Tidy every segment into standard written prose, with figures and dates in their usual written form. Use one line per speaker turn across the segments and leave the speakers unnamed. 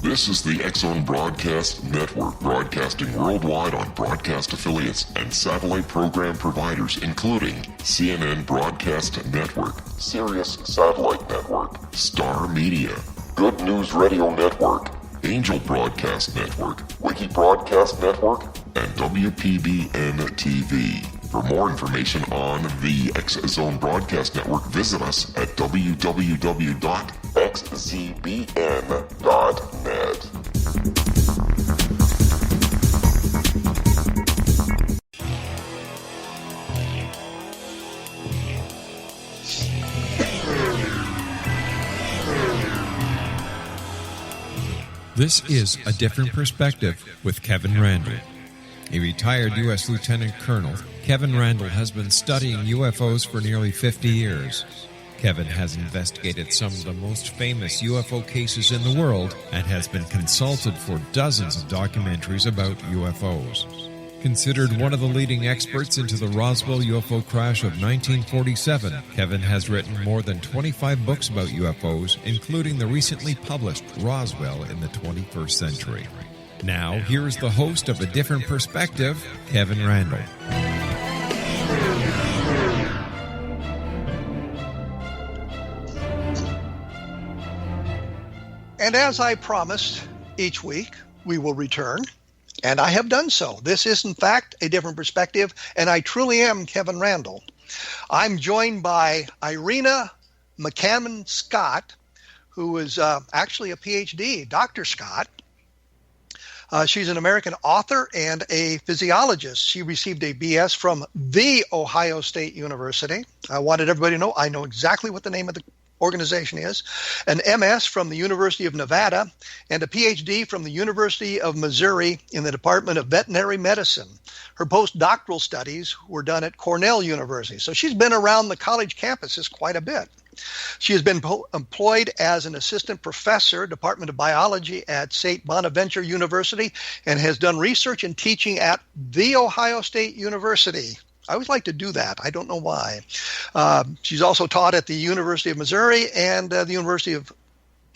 This is the X-Zone Broadcast Network, broadcasting worldwide on broadcast affiliates and satellite program providers, including CNN Broadcast Network, Sirius Satellite Network, Star Media, Good News Radio Network, Angel Broadcast Network, Wiki Broadcast Network, and WPBN TV. For more information on the X-Zone Broadcast Network, visit us at www.xzbn.net.
This is A Different Perspective with Kevin Randle. A retired U.S. Lieutenant Colonel, Kevin Randle has been studying UFOs for nearly 50 years. Kevin has investigated some of the most famous UFO cases in the world and has been consulted for dozens of documentaries about UFOs. Considered one of the leading experts into the Roswell UFO crash of 1947, Kevin has written more than 25 books about UFOs, including the recently published Roswell in the 21st Century. Now, here is the host of A Different Perspective, Kevin Randle.
And as I promised, each week we will return, and I have done so. This is, in fact, A Different Perspective, and I truly am Kevin Randle. I'm joined by Irena McCammon Scott, who is actually a PhD, Dr. Scott. She's an American author and a physiologist. She received a BS from The Ohio State University. I wanted everybody to know I know exactly what the name of the organization is. An MS from the University of Nevada and a PhD from the University of Missouri in the Department of Veterinary Medicine. Her postdoctoral studies were done at Cornell University. So she's been around the college campuses quite a bit. She has been employed as an assistant professor, Department of Biology at St. Bonaventure University, and has done research and teaching at The Ohio State University. I always like to do that. I don't know why. She's also taught at the University of Missouri and the University of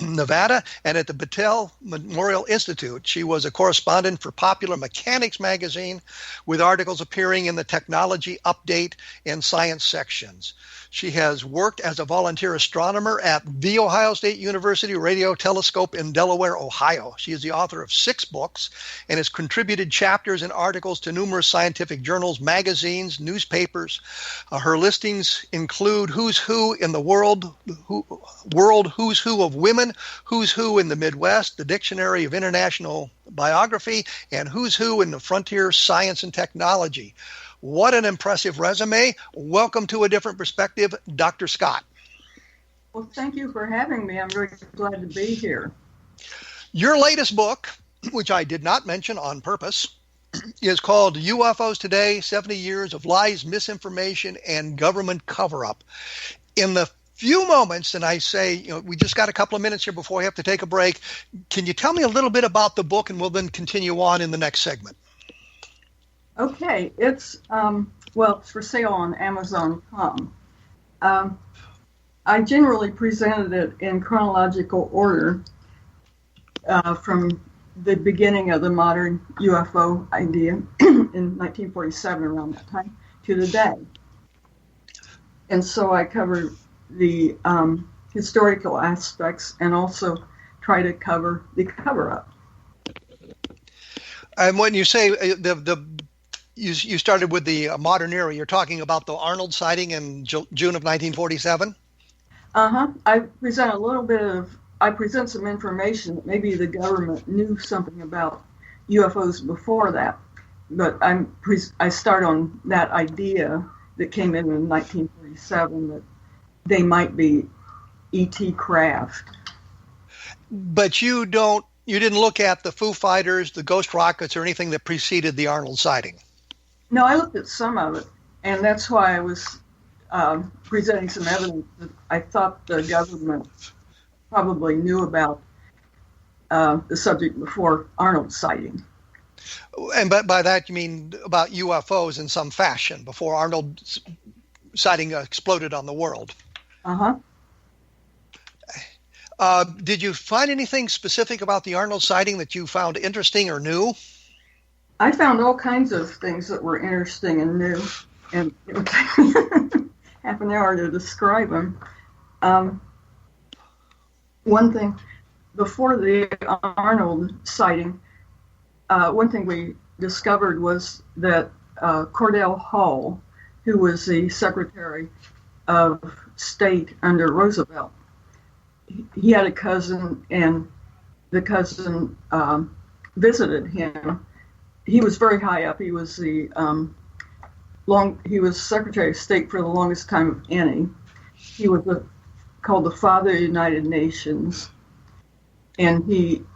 Nevada and at the Battelle Memorial Institute. She was a correspondent for Popular Mechanics magazine with articles appearing in the Technology Update and Science sections. She has worked as a volunteer astronomer at The Ohio State University Radio Telescope in Delaware, Ohio. She is the author of 6 books and has contributed chapters and articles to numerous scientific journals, magazines, newspapers. Her listings include Who's Who in the World Who's Who of Women, Who's Who in the Midwest, the Dictionary of International Biography, and Who's Who in the Frontier Science and Technology. What an impressive resume. Welcome to A Different Perspective, Dr. Scott.
Well, thank you for having me. I'm very glad to be here.
Your latest book, which I did not mention on purpose, is called UFOs Today, 70 Years of Lies, Misinformation, and Government Cover-Up. In the few moments, and I say, we just got a couple of minutes here before we have to take a break, can you tell me a little bit about the book, and we'll then continue on in the next segment?
Okay, it's for sale on Amazon.com. I generally presented it in chronological order from the beginning of the modern UFO idea in 1947, around that time, to today. And so I cover the historical aspects and also try to cover the cover-up.
And when you say you started with the modern era, you're talking about the Arnold sighting in June of 1947?
I present some information that maybe the government knew something about UFOs before that, but I start on that idea that came in 1947 that they might be ET craft.
But you didn't look at the Foo Fighters, the Ghost Rockets, or anything that preceded the Arnold sighting?
No, I looked at some of it, and that's why I was presenting some evidence that I thought the government probably knew about the subject before Arnold's sighting.
And by that you mean about UFOs in some fashion, before Arnold's sighting exploded on the world? Did you find anything specific about the Arnold sighting that you found interesting or new?
I found all kinds of things that were interesting and new, and it would take half an hour to describe them. One thing, before the Arnold sighting, one thing we discovered was that Cordell Hull, who was the Secretary of State under Roosevelt, he had a cousin, and the cousin visited him. He was very high up. He was he was Secretary of State for the longest time of any. He was called the Father of the United Nations, and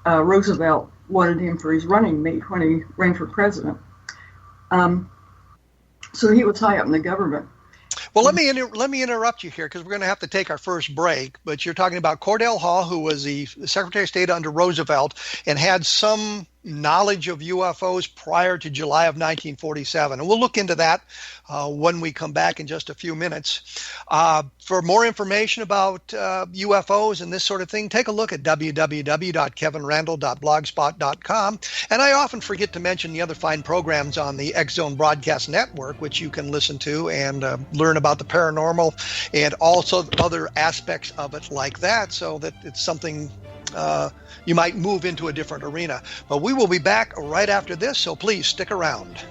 Roosevelt wanted him for his running mate when he ran for president. So he was high up in the government.
Well, let me interrupt you here because we're going to have to take our first break. But you're talking about Cordell Hull, who was the Secretary of State under Roosevelt and had some knowledge of UFOs prior to July of 1947. And we'll look into that when we come back in just a few minutes. For more information about UFOs and this sort of thing, take a look at www.kevinrandle.blogspot.com. And I often forget to mention the other fine programs on the X-Zone Broadcast Network, which you can listen to and learn about the paranormal and also other aspects of it like that, so that it's something you might move into a different arena. But we will be back right after this, so please stick around.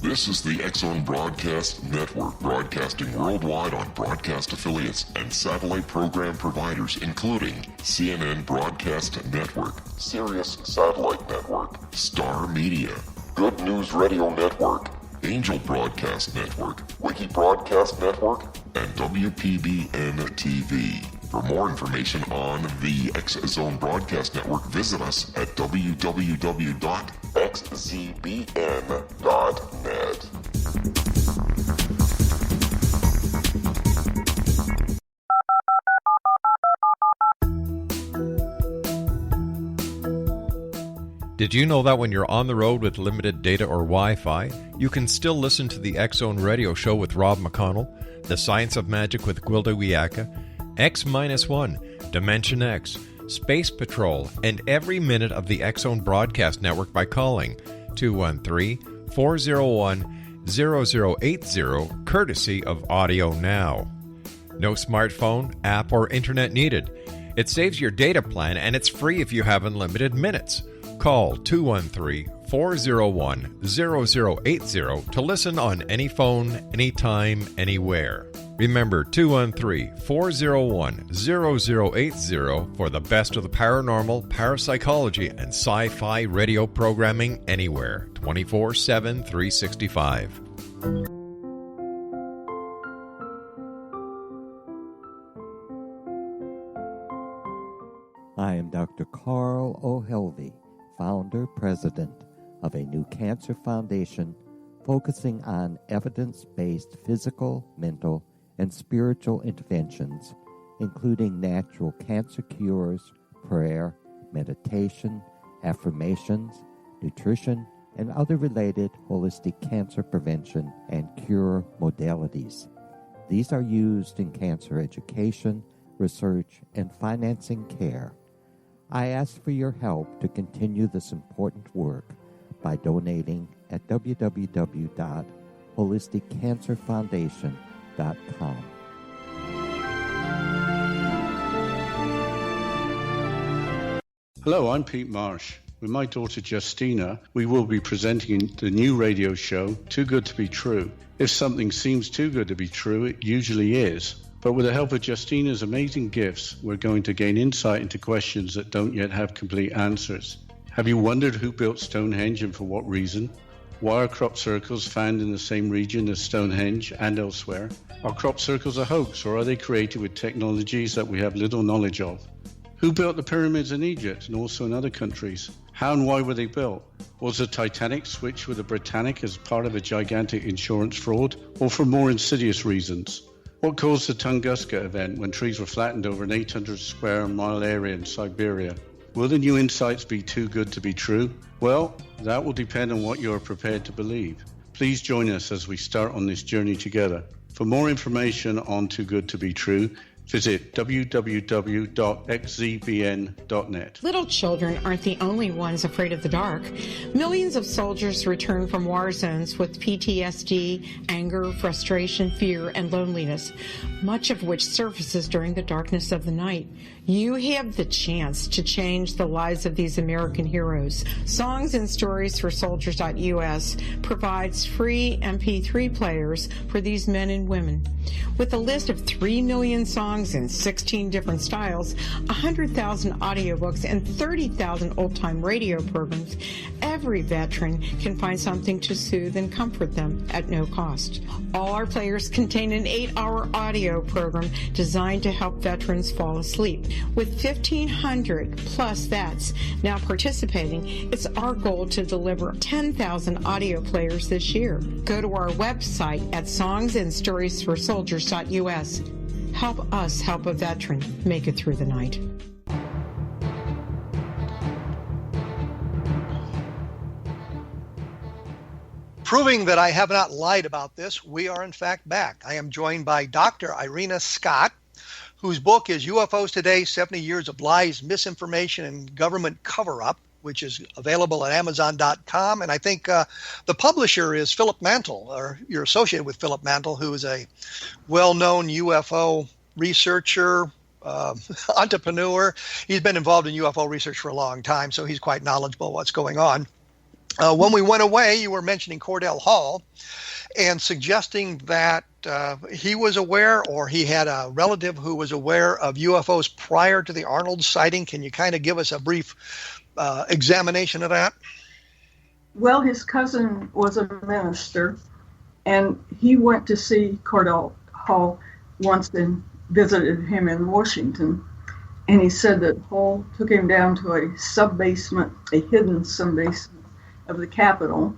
This is the X-Zone Broadcast Network, broadcasting worldwide on broadcast affiliates and satellite program providers, including CNN Broadcast Network, Sirius Satellite Network, Star Media, Good News Radio Network, Angel Broadcast Network, Wiki Broadcast Network, and WPBN TV. For more information on the X-Zone Broadcast Network, visit us at www.xzbn.net.
Did you know that when you're on the road with limited data or Wi-Fi, you can still listen to the X-Zone Radio Show with Rob McConnell, The Science of Magic with Gwilda Wiyaka, X-1, Dimension X, Space Patrol, and every minute of the X-Zone Broadcast Network by calling 213-401-0080, courtesy of Audio Now. No smartphone, app, or internet needed. It saves your data plan, and it's free if you have unlimited minutes. Call 213-401-0080 to listen on any phone, anytime, anywhere. Remember, 213-401-0080 for the best of the paranormal, parapsychology, and sci-fi radio programming anywhere, 24/7, 365.
I am Dr. Carl O'Helvey, founder, president of a new cancer foundation focusing on evidence-based physical, mental, and spiritual interventions, including natural cancer cures, prayer, meditation, affirmations, nutrition, and other related holistic cancer prevention and cure modalities. These are used in cancer education, research, and financing care. I ask for your help to continue this important work by donating at www.holisticcancerfoundation.com.
Hello, I'm Pete Marsh. With my daughter Justina, we will be presenting the new radio show, Too Good to Be True. If something seems too good to be true, it usually is. But with the help of Justina's amazing gifts, we're going to gain insight into questions that don't yet have complete answers. Have you wondered who built Stonehenge and for what reason? Why are crop circles found in the same region as Stonehenge and elsewhere? Are crop circles a hoax, or are they created with technologies that we have little knowledge of? Who built the pyramids in Egypt and also in other countries? How and why were they built? Was the Titanic switched with the Britannic as part of a gigantic insurance fraud, or for more insidious reasons? What caused the Tunguska event when trees were flattened over an 800 square mile area in Siberia? Will the new insights be too good to be true? Well, that will depend on what you are prepared to believe. Please join us as we start on this journey together. For more information on Too Good to Be True, visit www.xzbn.net.
Little children aren't the only ones afraid of the dark. Millions of soldiers return from war zones with PTSD, anger, frustration, fear, and loneliness, much of which surfaces during the darkness of the night. You have the chance to change the lives of these American heroes. Songs and Stories for Soldiers.us provides free MP3 players for these men and women. With a list of 3 million songs in 16 different styles, 100,000 audiobooks, and 30,000 old-time radio programs, every veteran can find something to soothe and comfort them at no cost. All our players contain an 8-hour audio program designed to help veterans fall asleep. With 1,500 plus vets now participating, it's our goal to deliver 10,000 audio players this year. Go to our website at songsandstoriesforsoldiers.us. Help us help a veteran make it through the night.
Proving that I have not lied about this, we are in fact back. I am joined by Dr. Irena Scott, whose book is UFOs Today, 70 Years of Lies, Misinformation, and Government Cover-Up, which is available at Amazon.com. And I think the publisher is Philip Mantle, or you're associated with Philip Mantle, who is a well-known UFO researcher, entrepreneur. He's been involved in UFO research for a long time, so he's quite knowledgeable of what's going on. When we went away, you were mentioning Cornell Hall and suggesting that he was aware, or he had a relative who was aware of UFOs prior to the Arnold sighting. Can you kind of give us a brief examination of that?
Well, his cousin was a minister, and he went to see Cornell Hall once and visited him in Washington. And he said that Hall took him down to a sub-basement, a hidden sub-basement of the Capitol,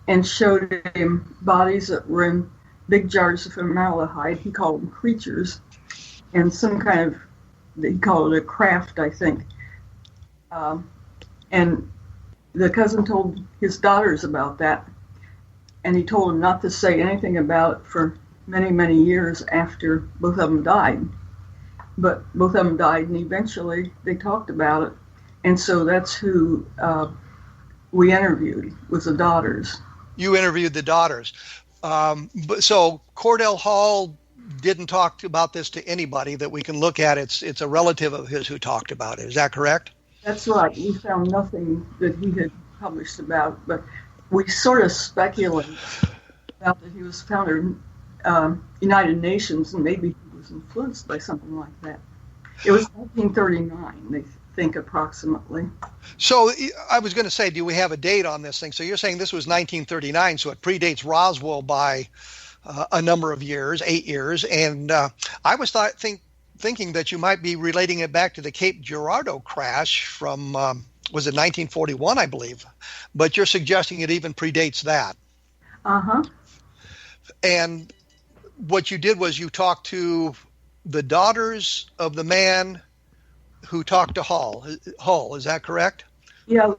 and showed him bodies that were in big jars of formaldehyde. He called them creatures, and some kind of, he called it a craft, I think. And the cousin told his daughters about that, and he told them not to say anything about it for many, many years after both of them died. But both of them died, and eventually they talked about it, and so that's who we interviewed, was the daughters.
You interviewed the daughters. So Cornell Hall didn't talk about this to anybody that we can look at. It's a relative of his who talked about it. Is that correct?
That's right. We found nothing that he had published about, but we sort of speculate about that he was founder of United Nations, and maybe he was influenced by something like that. It was 1939, they think, approximately.
So I was going to say, do we have a date on this thing? So you're saying this was 1939, so it predates Roswell by a number of years, 8 years. And I was thinking that you might be relating it back to the Cape Girardeau crash from, was it 1941, I believe? But you're suggesting it even predates that.
Uh-huh.
And what you did was you talked to the daughters of the man who talked to Hull, is that correct?
Yeah,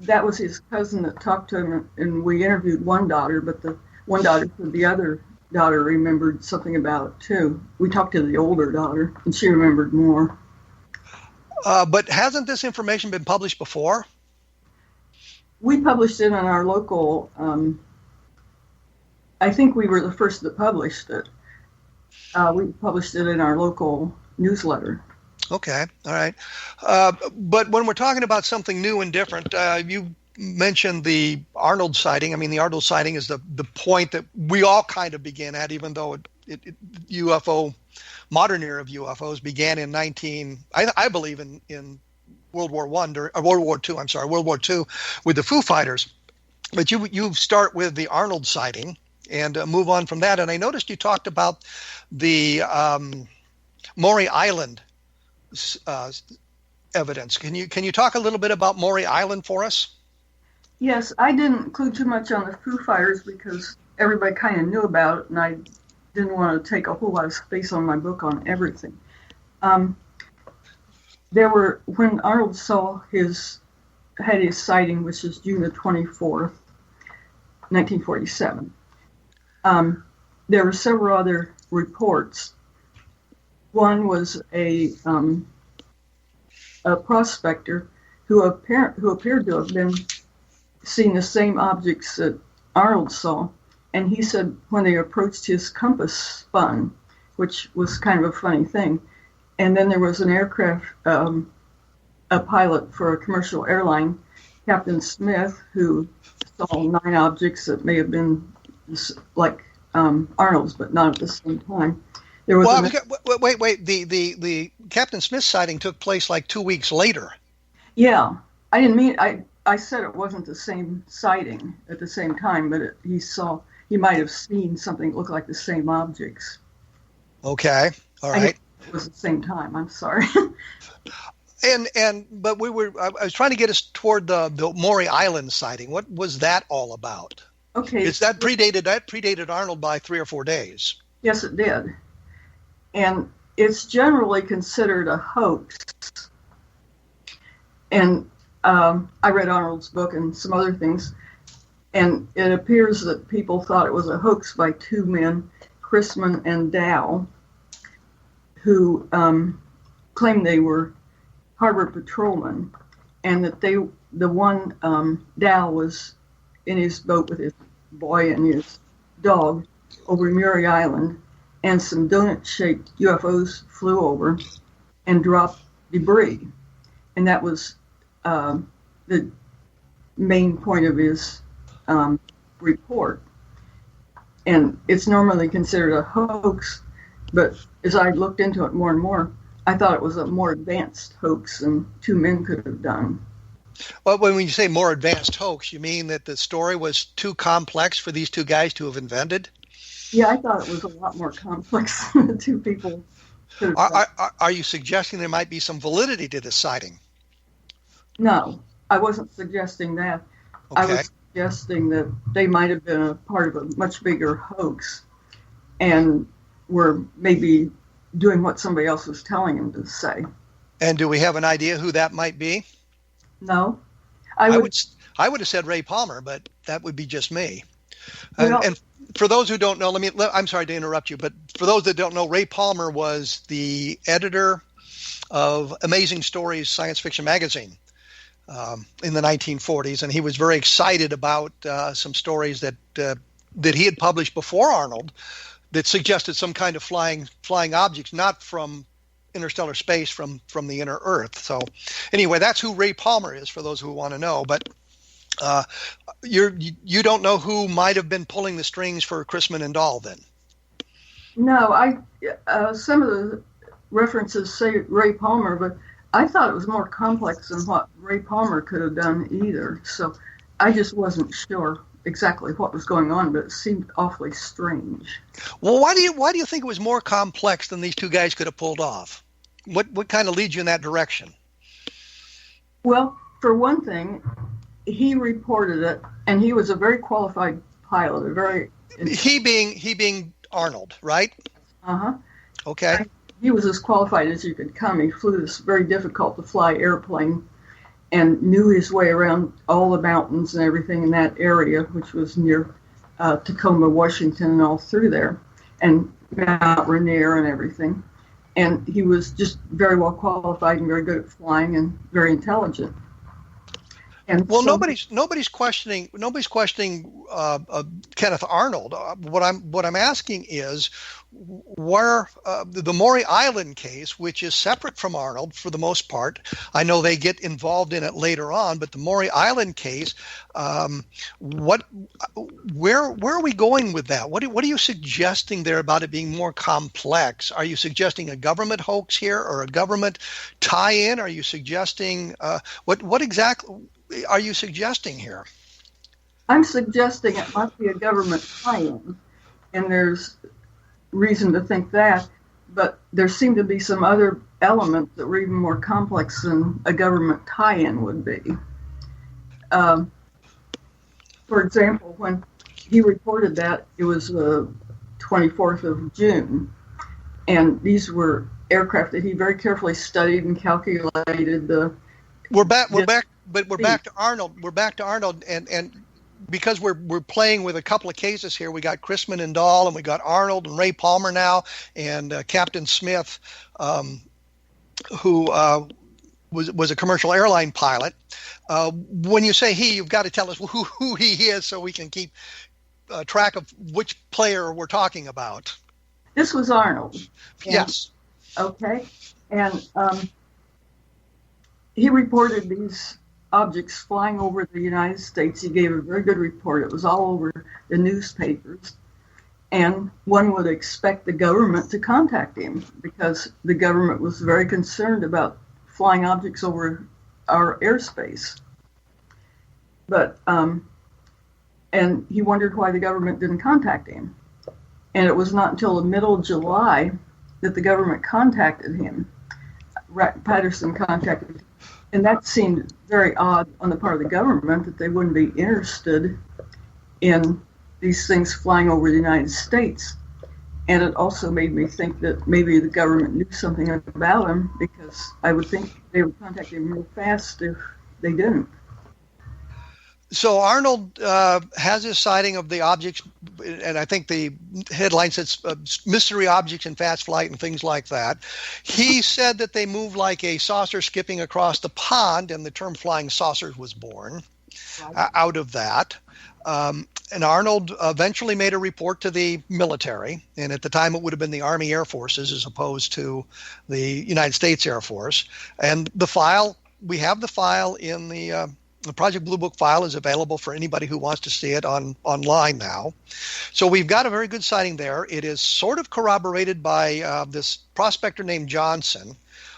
that was his cousin that talked to him, and we interviewed one daughter, but the one daughter said the other daughter remembered something about it too. We talked to the older daughter, and she remembered more.
But hasn't this information been published before?
We published it on our local, I think we were the first that published it. We published it in our local newsletter.
Okay, all right. But when we're talking about something new and different, you mentioned the Arnold sighting. I mean, the Arnold sighting is the point that we all kind of begin at, even though modern era of UFOs began in I believe in World War II with the Foo Fighters. But you start with the Arnold sighting and move on from that. And I noticed you talked about the Maury Island evidence. Can you talk a little bit about Maury Island for us?
Yes, I didn't include too much on the Foo Fighters because everybody kind of knew about it, and I didn't want to take a whole lot of space on my book on everything. When Arnold had his sighting, which is June the 24th, 1947. There were several other reports. One was a prospector who appeared to have been seeing the same objects that Arnold saw, and he said when they approached his compass spun, which was kind of a funny thing. And then there was an aircraft, a pilot for a commercial airline, Captain Smith, who saw 9 objects that may have been like Arnold's, but not at the same time. There was
wait. The Captain Smith sighting took place like 2 weeks later.
Yeah, I didn't mean I said it wasn't the same sighting at the same time, but he might have seen something that looked like the same objects.
Okay, all right.
It was at the same time. I'm sorry.
But I was trying to get us toward the Maury Island sighting. What was that all about?
Okay,
That predated Arnold by 3 or 4 days.
Yes, it did, and it's generally considered a hoax. And I read Arnold's book and some other things, and it appears that people thought it was a hoax by 2 men, Chrisman and Dow, who claimed they were harbor patrolmen, and that Dow was in his boat with his boy and his dog over Murray Island, and some donut-shaped UFOs flew over and dropped debris, and that was the main point of his report. And it's normally considered a hoax, but as I looked into it more and more, I thought it was a more advanced hoax than 2 men could have done.
Well, when you say more advanced hoax, you mean that the story was too complex for these 2 guys to have invented?
Yeah, I thought it was a lot more complex than the 2 people could have done.
Are you suggesting there might be some validity to this sighting?
No, I wasn't suggesting that.
Okay.
I was suggesting that they might have been a part of a much bigger hoax and were maybe doing what somebody else was telling them to say.
And do we have an idea who that might be?
No.
I would have said Ray Palmer, but that would be just me.
Well,
and for those who don't know, I'm sorry to interrupt you, but for those that don't know, Ray Palmer was the editor of Amazing Stories science fiction magazine in the 1940s, and he was very excited about some stories that he had published before Arnold that suggested some kind of flying objects, not from interstellar space, from the inner Earth. So anyway, that's who Ray Palmer is for those who want to know. But you don't know who might have been pulling the strings for Chrisman and Dahl then?
No, some of the references say Ray Palmer, but I thought it was more complex than what Ray Palmer could have done either. So I just wasn't sure exactly what was going on, but it seemed awfully strange. Well,
why do you think it was more complex than these 2 guys could have pulled off? What kind of leads you in that direction?
Well, for one thing, he reported it, and he was a very qualified pilot.
He being Arnold, right?
Uh-huh.
Okay.
He was as qualified as you could come. He flew this very difficult to fly airplane and knew his way around all the mountains and everything in that area, which was near Tacoma, Washington, and all through there, and Mount Rainier and everything. And he was just very well qualified and very good at flying and very intelligent. And
well, nobody's questioning Kenneth Arnold. What I'm asking is where the Maury Island case, which is separate from Arnold for the most part. I know they get involved in it later on, but the Maury Island case, where are we going with that? What are you suggesting there about it being more complex? Are you suggesting a government hoax here or a government tie-in? Are you suggesting what exactly are you suggesting here?
I'm suggesting it might be a government tie-in, and there's reason to think that, but there seem to be some other elements that were even more complex than a government tie-in would be. For example, when he reported that, it was the 24th of June, and these were aircraft that he very carefully studied and calculated the.
We're back to Arnold. We're back to Arnold, and because we're playing with a couple of cases here, we got Chrisman and Dahl, and we got Arnold and Ray Palmer now, and Captain Smith, who was a commercial airline pilot. When you say he, you've got to tell us who he is so we can keep track of which player we're talking about.
This was Arnold.
Yes.
Okay. And he reported these objects flying over the United States. He gave a very good report. It was all over the newspapers. And one would expect the government to contact him because the government was very concerned about flying objects over our airspace. But, and he wondered why the government didn't contact him. And it was not until the middle of July that the government contacted him. Patterson contacted him. And that seemed very odd on the part of the government that they wouldn't be interested in these things flying over the United States. And it also made me think that maybe the government knew something about him, because I would think they would contact him real fast if they didn't.
So Arnold has his sighting of the objects, and I think the headline says mystery objects in fast flight and things like that. He said that they move like a saucer skipping across the pond, and the term flying saucers was born out of that. And Arnold eventually made a report to the military, and at the time it would have been the Army Air Forces as opposed to the United States Air Force. And the file, we have the file in the Project Blue Book file is available for anybody who wants to see it online now. So we've got a very good sighting there. It is sort of corroborated by this prospector named Johnson,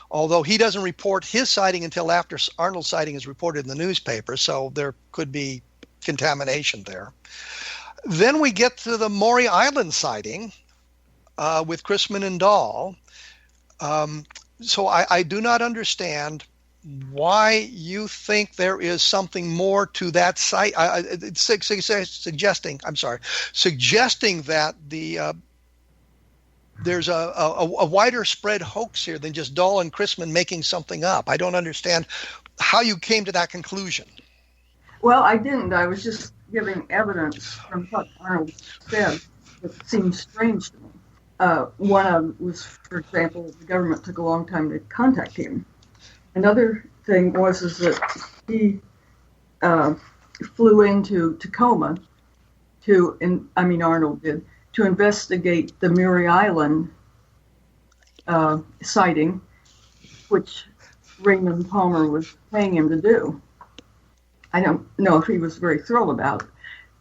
although he doesn't report his sighting until after Arnold's sighting is reported in the newspaper, so there could be contamination there. Then we get to the Maury Island sighting with Chrisman and Dahl. So I do not understand why you think there is something more to that site. It's suggesting that there's a wider spread hoax here than just Dahl and Chrisman making something up. I don't understand how you came to that conclusion.
Well, I didn't. I was just giving evidence from what Arnold said that seemed strange to me. One of them was, for example, the government took a long time to contact him. Another thing was that he flew into Tacoma Arnold did, to investigate the Maury Island sighting, which Raymond Palmer was paying him to do. I don't know if he was very thrilled about it,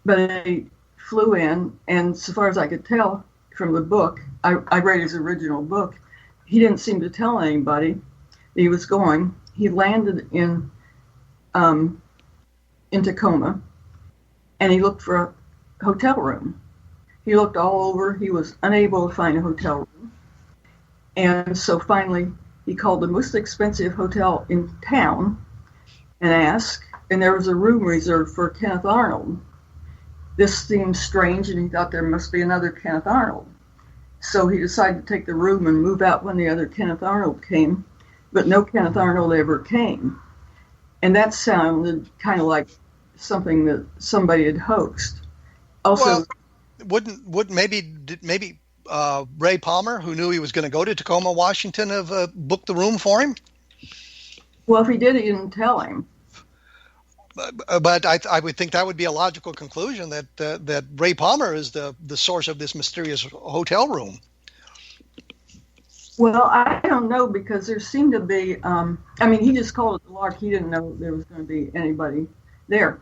but he flew in, and so far as I could tell from the book, I read his original book, he didn't seem to tell anybody that he was going. He landed in Tacoma, and he looked for a hotel room. He looked all over. He was unable to find a hotel room. And so finally, he called the most expensive hotel in town and asked, and there was a room reserved for Kenneth Arnold. This seemed strange, and he thought there must be another Kenneth Arnold. So he decided to take the room and move out when the other Kenneth Arnold came, but no Kenneth Arnold ever came. And that sounded kind of like something that somebody had hoaxed. Also,
well, wouldn't maybe Ray Palmer, who knew he was going to go to Tacoma, Washington, have booked the room for him?
Well, if he did, he didn't tell him.
But I would think that would be a logical conclusion that Ray Palmer is the source of this mysterious hotel room.
Well, I don't know, because there seemed to be, he just called it the lark. He didn't know there was going to be anybody there,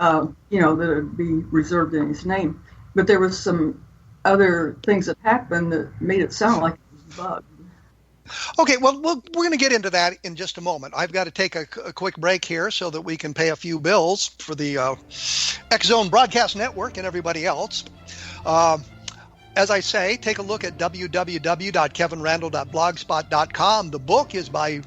that would be reserved in his name. But there was some other things that happened that made it sound like it was bugged.
Okay, well, we're going to get into that in just a moment. I've got to take a quick break here so that we can pay a few bills for the X-Zone Broadcast Network and everybody else. As I say, take a look at www.kevinrandle.blogspot.com. The book is by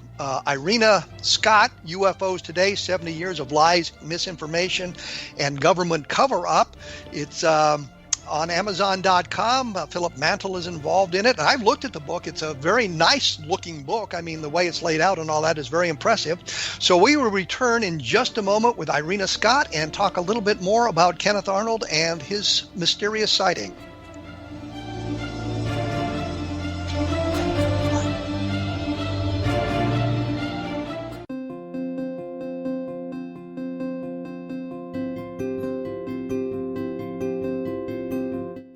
Irena Scott, UFOs Today, 70 Years of Lies, Misinformation, and Government Cover-Up. It's on Amazon.com. Philip Mantle is involved in it. And I've looked at the book. It's a very nice-looking book. I mean, the way it's laid out and all that is very impressive. So we will return in just a moment with Irena Scott and talk a little bit more about Kenneth Arnold and his mysterious sighting.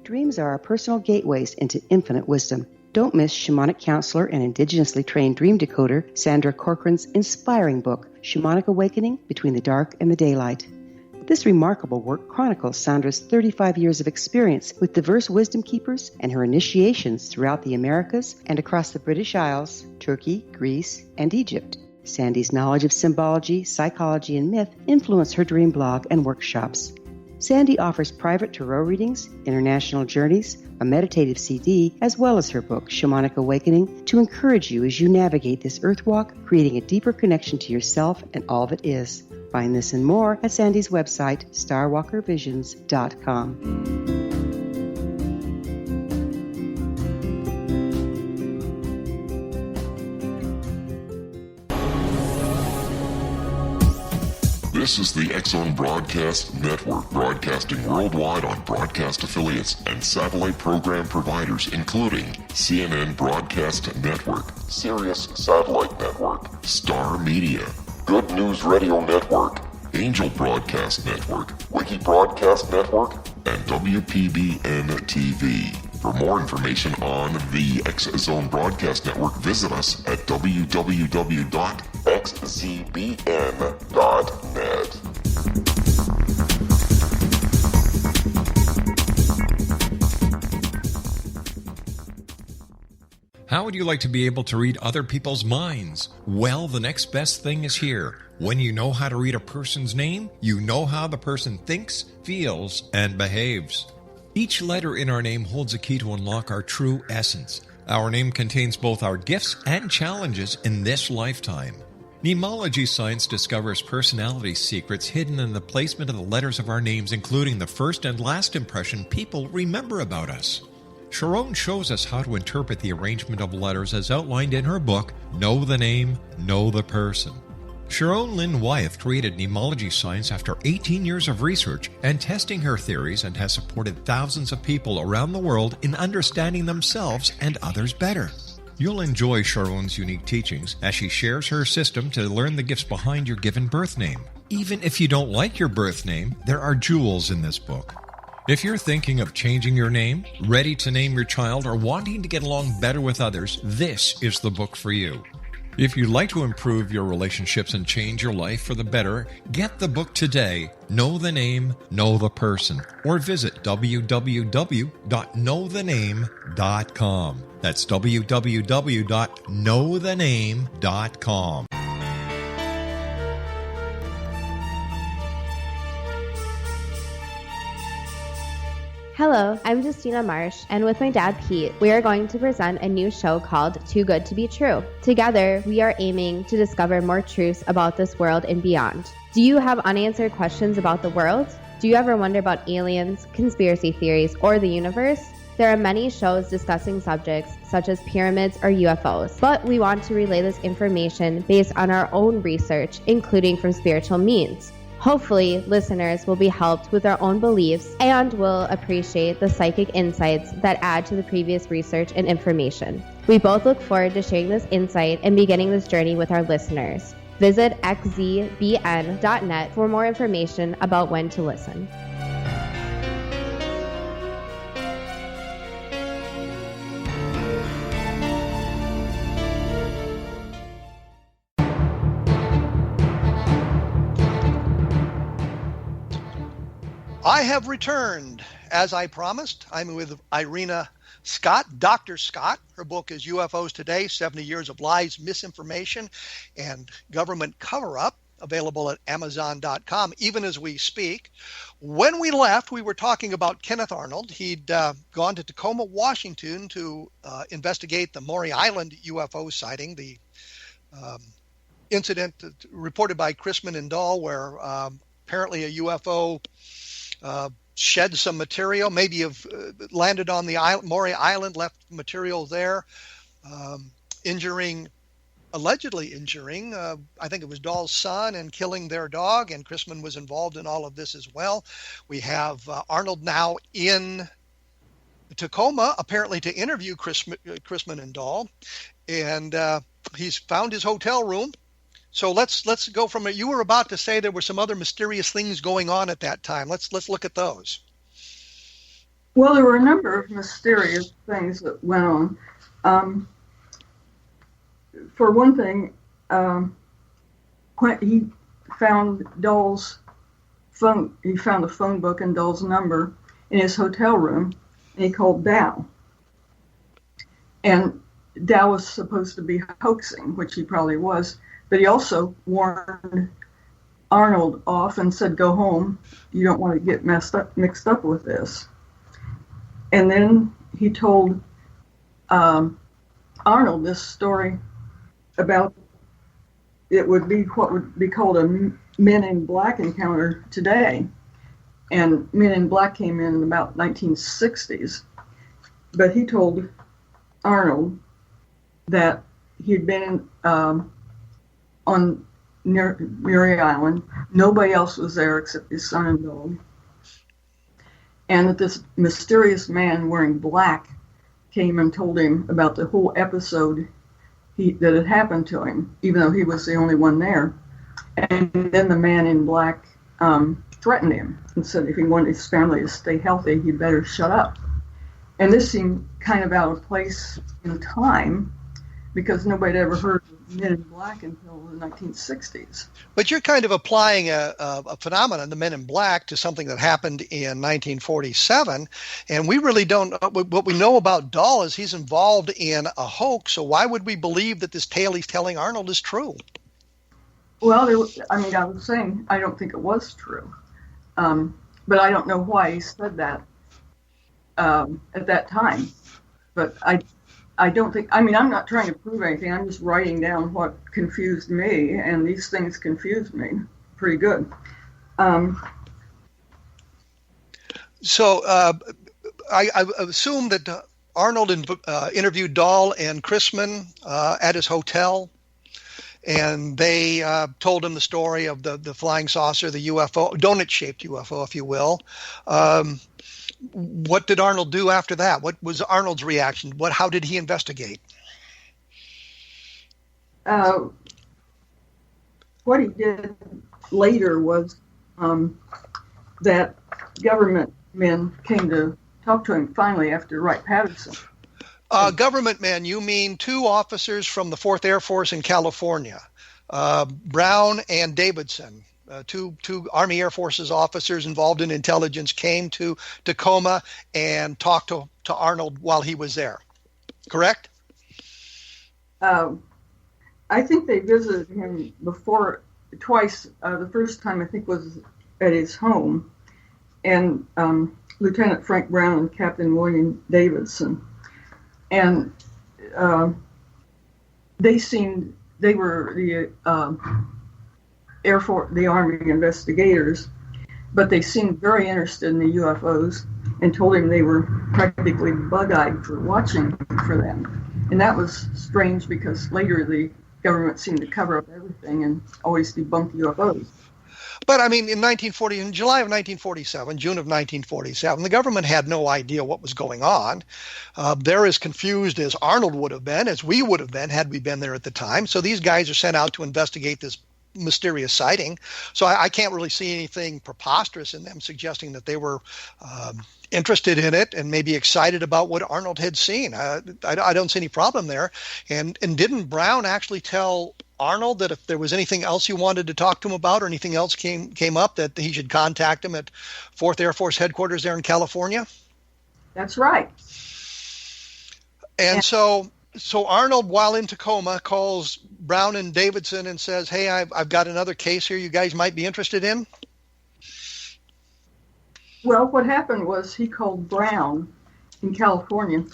Dreams are our personal gateways into infinite wisdom. Don't miss shamanic counselor and indigenously trained dream decoder Sandra Corcoran's inspiring book, Shamanic Awakening Between the Dark and the Daylight. This remarkable work chronicles Sandra's 35 years of experience with diverse wisdom keepers and her initiations throughout the Americas and across the British Isles, Turkey, Greece, and Egypt. Sandy's knowledge of symbology, psychology, and myth influenced her dream blog and workshops. Sandy offers private tarot readings, international journeys, a meditative CD, as well as her book, Shamanic Awakening, to encourage you as you navigate this earth walk, creating a deeper connection to yourself and all that is. Find this and more at Sandy's website, starwalkervisions.com.
This is the X-Zone Broadcast Network, broadcasting worldwide on broadcast affiliates and satellite program providers, including CNN Broadcast Network, Sirius Satellite Network, Star Media, Good News Radio Network, Angel Broadcast Network, Wiki Broadcast Network, and WPBN TV. For more information on the X-Zone Broadcast Network, visit us at www.xzbn.net.
How would you like to be able to read other people's minds? Well, the next best thing is here. When you know how to read a person's name, you know how the person thinks, feels, and behaves. Each letter in our name holds a key to unlock our true essence. Our name contains both our gifts and challenges in this lifetime. Mnemology science discovers personality secrets hidden in the placement of the letters of our names, including the first and last impression people remember about us. Sharon shows us how to interpret the arrangement of letters as outlined in her book, Know the Name, Know the Person. Sharon Lynn Wyeth created mnemology science after 18 years of research and testing her theories, and has supported thousands of people around the world in understanding themselves and others better. You'll enjoy Sharon's unique teachings as she shares her system to learn the gifts behind your given birth name. Even if you don't like your birth name, there are jewels in this book. If you're thinking of changing your name, ready to name your child, or wanting to get along better with others, this is the book for you. If you'd like to improve your relationships and change your life for the better, get the book today, Know the Name, Know the Person, or visit www.knowthename.com. That's www.knowthename.com.
Hello, I'm Justina Marsh, and with my dad Pete, we are going to present a new show called Too Good to Be True. Together, we are aiming to discover more truths about this world and beyond. Do you have unanswered questions about the world? Do you ever wonder about aliens, conspiracy theories, or the universe? There are many shows discussing subjects such as pyramids or UFOs, but we want to relay this information based on our own research, including from spiritual means. Hopefully, listeners will be helped with their own beliefs and will appreciate the psychic insights that add to the previous research and information. We both look forward to sharing this insight and beginning this journey with our listeners. Visit xzbn.net for more information about when to listen.
I have returned. As I promised, I'm with Irena Scott, Dr. Scott. Her book is UFOs Today, 70 Years of Lies, Misinformation, and Government Cover-Up, available at Amazon.com, even as we speak. When we left, we were talking about Kenneth Arnold. He'd gone to Tacoma, Washington to investigate the Maury Island UFO sighting, the incident reported by Chrisman and Dahl, where apparently a UFO shed some material, maybe have landed on the Maury Island, left material there, allegedly injuring, I think it was Dahl's son, and killing their dog, and Chrisman was involved in all of this as well. We have Arnold now in Tacoma, apparently to interview Chrisman and Dahl, and he's found his hotel room. So let's go from it. You were about to say there were some other mysterious things going on at that time. Let's look at those.
Well, there were a number of mysterious things that went on. For one thing, when he found Dahl's phone, he found the phone book and Dahl's number in his hotel room, and he called Dow. And Dow was supposed to be hoaxing, which he probably was, but he also warned Arnold off and said, "Go home. You don't want to get mixed up with this." And then he told Arnold this story about it would be what would be called a Men in Black encounter today. And Men in Black came in about 1960s. But he told Arnold that he'd been on Maury Island. Nobody else was there except his son and dog. And that this mysterious man wearing black came and told him about the whole episode that had happened to him, even though he was the only one there. And then the man in black threatened him and said if he wanted his family to stay healthy, he better shut up. And this seemed kind of out of place in time because nobody had ever heard of Men in Black until the 1960s.
But you're kind of applying a phenomenon, the Men in Black, to something that happened in 1947, and we really don't. What we know about Dahl is he's involved in a hoax. So why would we believe that this tale he's telling Arnold is true?
Well, I was saying I don't think it was true, but I don't know why he said that at that time. But I don't think, I'm not trying to prove anything. I'm just writing down what confused me, and these things confused me pretty good.
So I assume that Arnold interviewed Dahl and Chrisman at his hotel, and they told him the story of the flying saucer, the UFO, donut-shaped UFO, if you will. What did Arnold do after that? What was Arnold's reaction? How did he investigate?
What he did later was that government men came to talk to him finally after Wright-Patterson.
Government men, you mean two officers from the 4th Air Force in California, Brown and Davidson. Two Army Air Forces officers involved in intelligence came to Tacoma and talked to Arnold while he was there. Correct?
I think they visited him twice. The first time I think was at his home, and Lieutenant Frank Brown and Captain William Davidson, and they were the Air Force, the Army investigators, but they seemed very interested in the UFOs and told him they were practically bug-eyed for watching for them. And that was strange because later the government seemed to cover up everything and always debunk UFOs.
But in July of 1947, June of 1947, the government had no idea what was going on. They're as confused as Arnold would have been, as we would have been had we been there at the time. So these guys are sent out to investigate this mysterious sighting. So I can't really see anything preposterous in them suggesting that they were interested in it and maybe excited about what Arnold had seen. I don't see any problem there. And didn't Brown actually tell Arnold that if there was anything else he wanted to talk to him about or anything else came up, that he should contact him at 4th Air Force headquarters there in California?
That's right.
And so Arnold, while in Tacoma, calls Brown and Davidson and says, "Hey, I've got another case here you guys might be interested in."
Well, what happened was he called Brown in California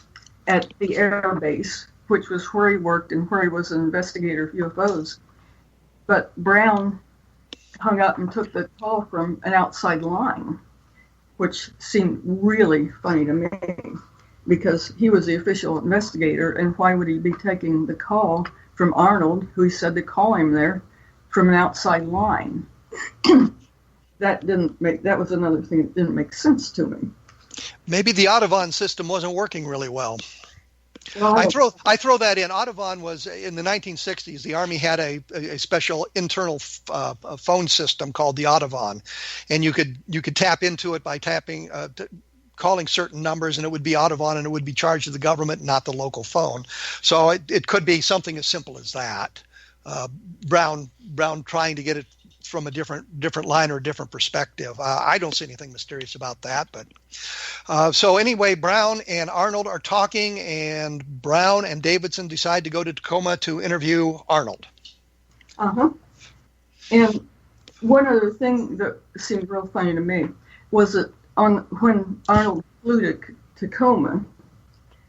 at the air base, which was where he worked and where he was an investigator of UFOs. But Brown hung up and took the call from an outside line, which seemed really funny to me because he was the official investigator, and why would he be taking the call from Arnold, who he said to call him there, from an outside line? That was another thing that didn't make sense to me.
Maybe the Audubon system wasn't working really well.
Well,
I throw that in. Audubon was in the 1960s. The Army had a special internal phone system called the Audubon, and you could tap into it by calling certain numbers, and it would be Audubon, and it would be charged to the government, not the local phone. So it could be something as simple as that. Brown trying to get it from a different line or a different perspective. I don't see anything mysterious about that. But so anyway, Brown and Arnold are talking, and Brown and Davidson decide to go to Tacoma to interview Arnold.
And one other thing that seemed real funny to me was that when Arnold flew to Tacoma,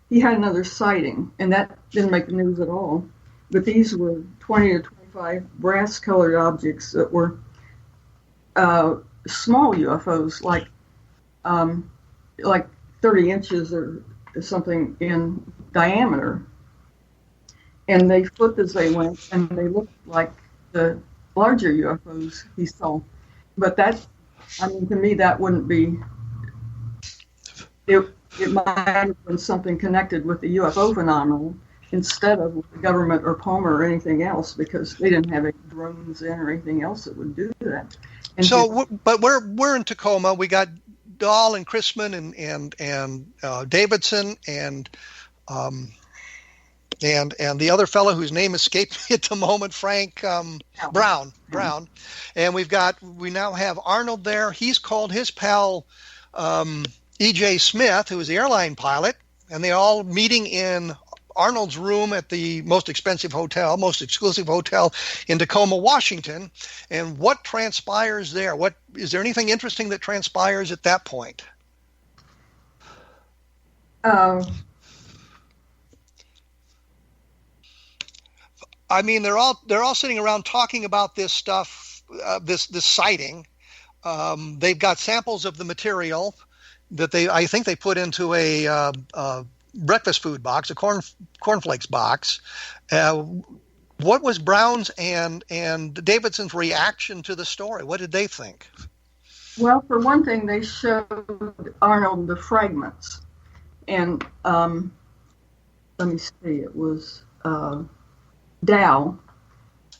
he had another sighting, and that didn't make the news at all. But these were 20 to 25 brass-colored objects that were small UFOs, like 30 inches or something in diameter. And they flipped as they went, and they looked like the larger UFOs he saw. But to me, that wouldn't be. It might have been something connected with the UFO phenomenon instead of the government or Palmer or anything else, because they didn't have any drones in or anything else that would do that.
But we're in Tacoma. We got Dahl and Chrisman and Davidson and the other fellow whose name escaped me at the moment, Frank Brown. And we now have Arnold there. He's called his pal E.J. Smith, who is the airline pilot, and they're all meeting in Arnold's room at the most exclusive hotel in Tacoma, Washington. And what transpires there? Is there anything interesting that transpires at that point? I mean, they're all sitting around talking about this stuff, this sighting. They've got samples of the material that I think they put into a breakfast food box, a cornflakes box. What was Brown's and Davidson's reaction to the story? What did they think?
Well, for one thing, they showed Arnold the fragments, and let me see, it was Dow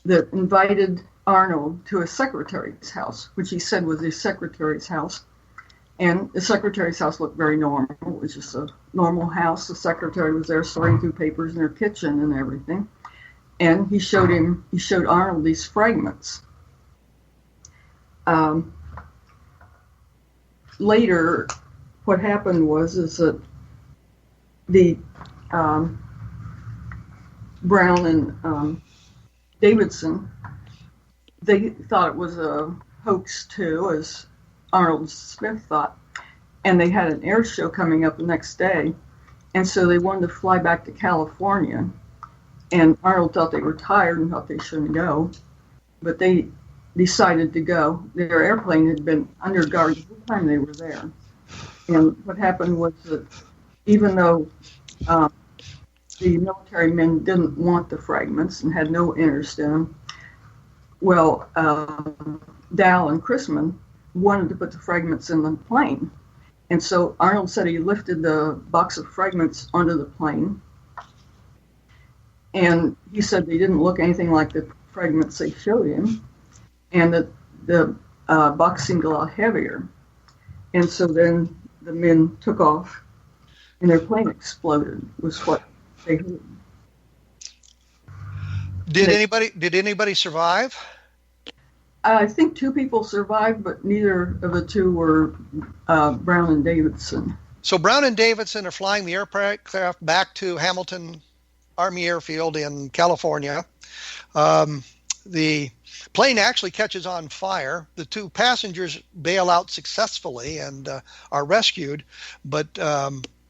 that invited Arnold to a secretary's house, which he said was his secretary's house. And the secretary's house looked very normal. It was just a normal house. The secretary was there sorting through papers in her kitchen and everything. And he showed Arnold these fragments. Later, what happened was that the Brown and Davidson, they thought it was a hoax too, as Arnold Smith thought, and they had an air show coming up the next day, and so they wanted to fly back to California, and Arnold thought they were tired and thought they shouldn't go, but they decided to go. Their airplane had been under guard the whole time they were there, and what happened was that even though the military men didn't want the fragments and had no interest in them, well, Dow and Chrisman wanted to put the fragments in the plane. And so Arnold said he lifted the box of fragments onto the plane. And he said they didn't look anything like the fragments they showed him. And that the box seemed a lot heavier. And so then the men took off and their plane exploded, was what they heard.
Did anybody survive?
I think two people survived, but neither of the two were Brown and Davidson.
So Brown and Davidson are flying the aircraft back to Hamilton Army Airfield in California. The plane actually catches on fire. The two passengers bail out successfully and are rescued, but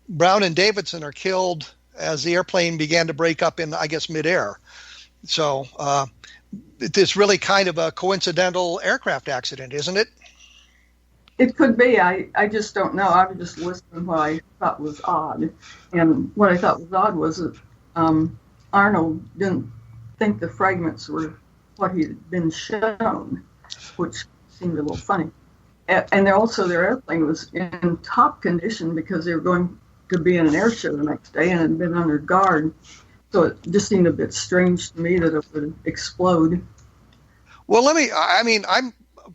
Brown and Davidson are killed as the airplane began to break up in, I guess, midair. So it's really kind of a coincidental aircraft accident, isn't it?
It could be. I just don't know. I was just listening what I thought was odd. And what I thought was odd was that Arnold didn't think the fragments were what he had been shown, which seemed a little funny. And their airplane was in top condition because they were going to be in an air show the next day and had been under guard. So it just seemed a bit strange to me that it would explode.
Well, I'm a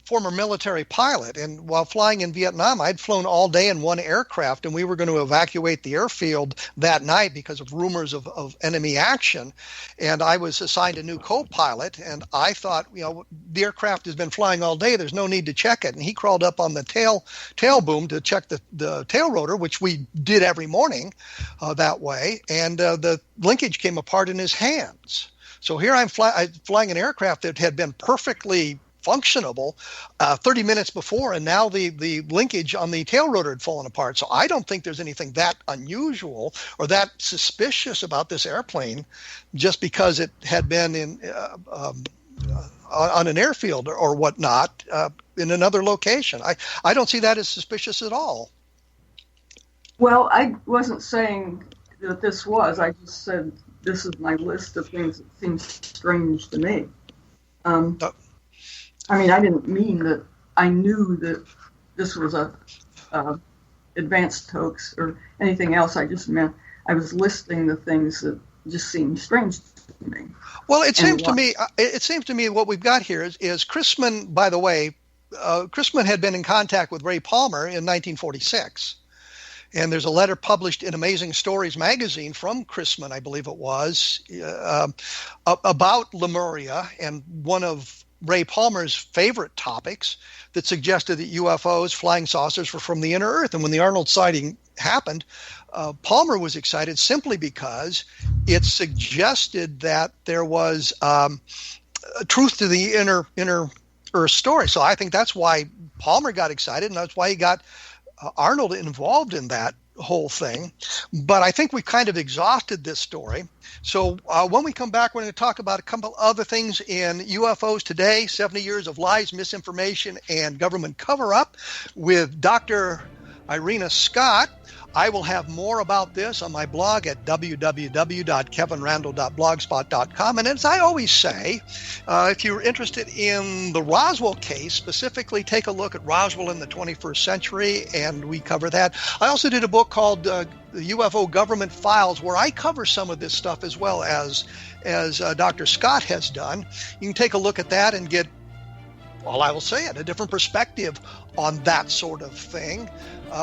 former military pilot, and while flying in Vietnam, I'd flown all day in one aircraft, and we were going to evacuate the airfield that night because of rumors of enemy action. And I was assigned a new co-pilot, and I thought, the aircraft has been flying all day. There's no need to check it. And he crawled up on the tail boom to check the tail rotor, which we did every morning that way. And the linkage came apart in his hands. So here I'm flying an aircraft that had been perfectly functionable 30 minutes before, and now the linkage on the tail rotor had fallen apart. So I don't think there's anything that unusual or that suspicious about this airplane just because it had been in on an airfield or whatnot in another location. I don't see that as suspicious at all.
Well, I wasn't saying that this was. I just said this is my list of things that seem strange to me. I didn't mean that I knew that this was a advanced hoax or anything else. I just meant I was listing the things that just seemed strange to me.
Well, it seems to me what we've got here is Chrisman. By the way, Chrisman had been in contact with Ray Palmer in 1946. And there's a letter published in Amazing Stories magazine from Chrisman, I believe it was, about Lemuria and one of Ray Palmer's favorite topics that suggested that UFOs, flying saucers, were from the inner Earth. And when the Arnold sighting happened, Palmer was excited simply because it suggested that there was truth to the inner Earth story. So I think that's why Palmer got excited, and that's why he got Arnold involved in that whole thing. But I think we've kind of exhausted this story. So when we come back, we're going to talk about a couple other things in UFOs today, 70 years of lies, misinformation, and government cover-up with Dr. Irena Scott. I will have more about this on my blog at www.kevinrandle.blogspot.com. And as I always say, if you're interested in the Roswell case, specifically take a look at Roswell in the 21st century, and we cover that. I also did a book called the UFO Government Files, where I cover some of this stuff as well as Dr. Scott has done. You can take a look at that and get, well, I will say it, a different perspective on that sort of thing,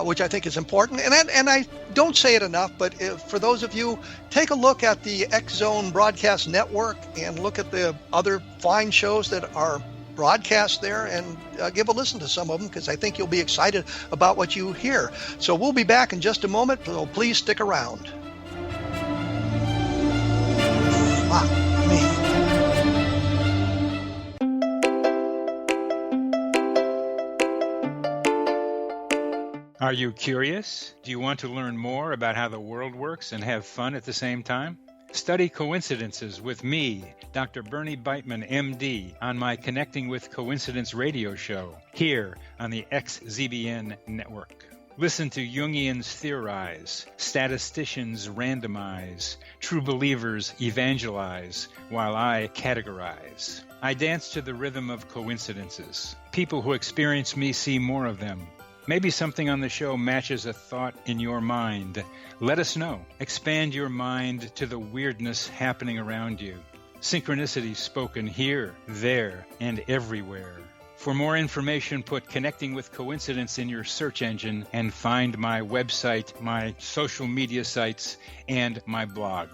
which I think is important. And I don't say it enough, but for those of you, take a look at the X Zone Broadcast Network and look at the other fine shows that are broadcast there and give a listen to some of them, because I think you'll be excited about what you hear. So we'll be back in just a moment, so please stick around. Wow, me.
Are you curious? Do you want to learn more about how the world works and have fun at the same time? Study coincidences with me, Dr. Bernie Beitman, MD, on my Connecting with Coincidence radio show here on the XZBN network. Listen to Jungians theorize, statisticians randomize, true believers evangelize, while I categorize. I dance to the rhythm of coincidences. People who experience me see more of them. Maybe something on the show matches a thought in your mind. Let us know. Expand your mind to the weirdness happening around you. Synchronicity spoken here, there, and everywhere. For more information, put Connecting with Coincidence in your search engine and find my website, my social media sites, and my blog.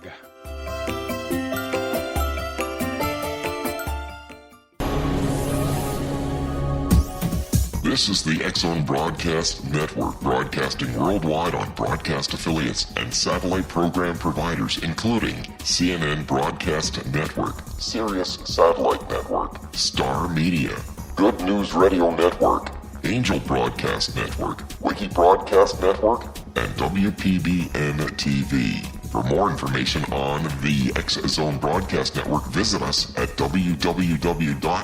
This is the X-Zone Broadcast Network, broadcasting worldwide on broadcast affiliates and satellite program providers, including CNN Broadcast Network, Sirius Satellite Network, Star Media, Good News Radio Network, Angel Broadcast Network, Wiki Broadcast Network, and WPBN TV. For more information on the X-Zone Broadcast Network, visit us at www.xzbn.net.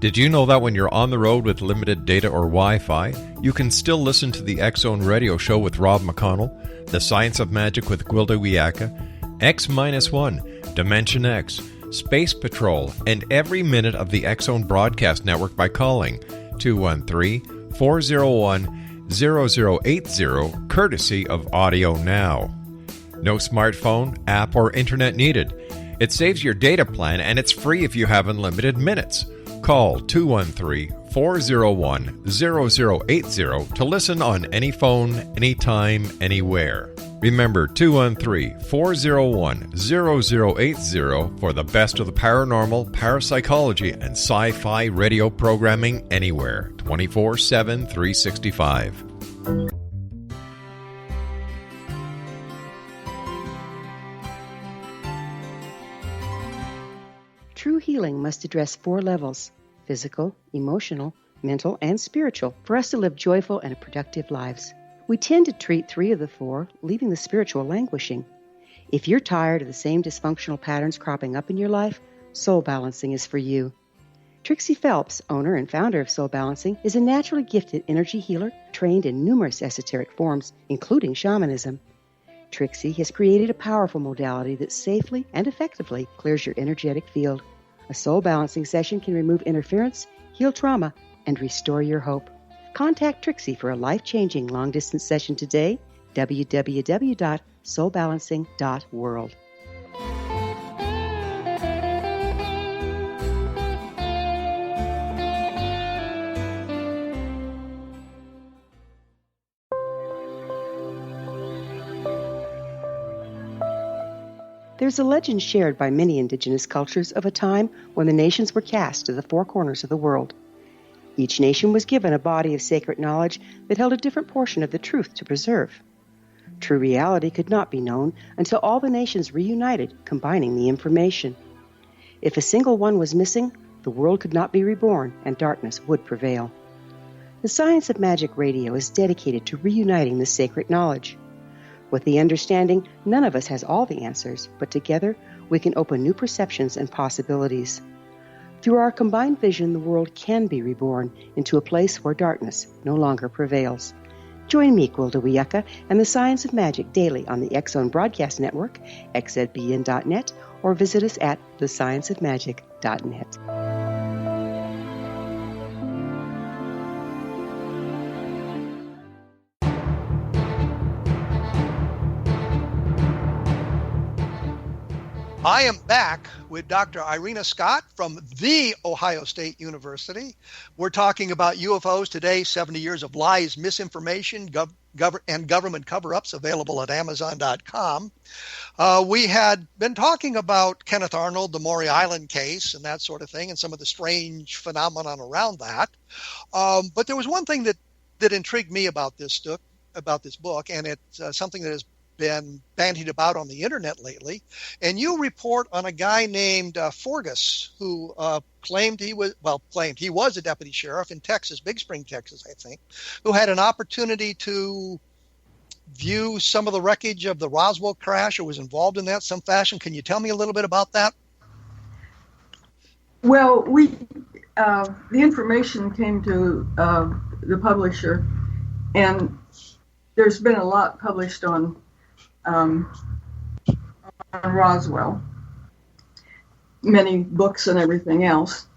Did you know that when you're on the road with limited data or Wi-Fi, you can still listen to the X-Zone Radio Show with Rob McConnell, The Science of Magic with Gwilda Wiyaka, X-1, Dimension X, Space Patrol, and every minute of the X-Zone Broadcast Network by calling 213-401-0080, courtesy of Audio Now. No smartphone, app, or internet needed. It saves your data plan, and it's free if you have unlimited minutes. Call 213-401-0080 to listen on any phone, anytime, anywhere. Remember 213-401-0080 for the best of the paranormal, parapsychology, and sci-fi radio programming anywhere, 24/7, 365.
True healing must address 4 levels: physical, emotional, mental, and spiritual, for us to live joyful and productive lives. We tend to treat 3 of the 4, leaving the spiritual languishing. If you're tired of the same dysfunctional patterns cropping up in your life, Soul Balancing is for you. Trixie Phelps, owner and founder of Soul Balancing, is a naturally gifted energy healer trained in numerous esoteric forms, including shamanism. Trixie has created a powerful modality that safely and effectively clears your energetic field. A Soul Balancing session can remove interference, heal trauma, and restore your hope. Contact Trixie for a life-changing long-distance session today, www.soulbalancing.world. There's a legend shared by many indigenous cultures of a time when the nations were cast to the 4 corners of the world. Each nation was given a body of sacred knowledge that held a different portion of the truth to preserve. True reality could not be known until all the nations reunited, combining the information. If a single one was missing, the world could not be reborn and darkness would prevail. The Science of Magic Radio is dedicated to reuniting the sacred knowledge. With the understanding, none of us has all the answers, but together we can open new perceptions and possibilities. Through our combined vision, the world can be reborn into a place where darkness no longer prevails. Join me, Gwilda Wiyaka, and the Science of Magic daily on the X-Zone Broadcast Network, xzbn.net, or visit us at thescienceofmagic.net.
I am back with Dr. Irena Scott from The Ohio State University. We're talking about UFOs today, 70 years of lies, misinformation, and government cover-ups, available at Amazon.com. We had been talking about Kenneth Arnold, the Maury Island case, and that sort of thing, and some of the strange phenomenon around that. But there was one thing that intrigued me about this book, and it's something that has been bandied about on the internet lately, and you report on a guy named Forgus who claimed he was a deputy sheriff in Texas, Big Spring, Texas, I think, who had an opportunity to view some of the wreckage of the Roswell crash or was involved in that some fashion. Can you tell me a little bit about that?
Well, the information came to the publisher, and there's been a lot published on Roswell, many books and everything else.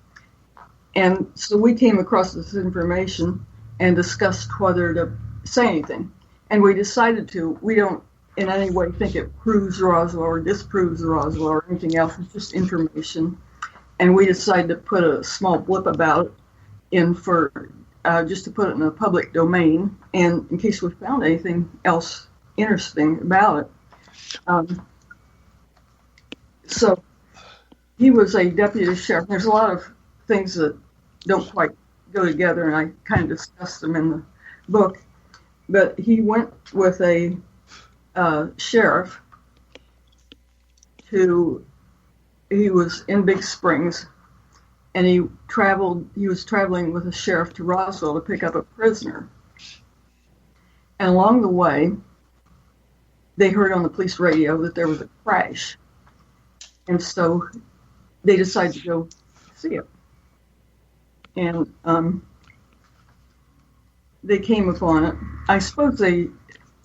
And so we came across this information and discussed whether to say anything. And we decided we don't in any way think it proves Roswell or disproves Roswell or anything else. It's just information. And we decided to put a small blip about it in for just to put it in the public domain, and in case we found anything else interesting about it. So he was a deputy sheriff. There's a lot of things that don't quite go together, and I kind of discussed them in the book. But he went with a sheriff he was in Big Springs, and he was traveling with a sheriff to Roswell to pick up a prisoner. And along the way, they heard on the police radio that there was a crash. And so they decided to go see it. And they came upon it. I suppose they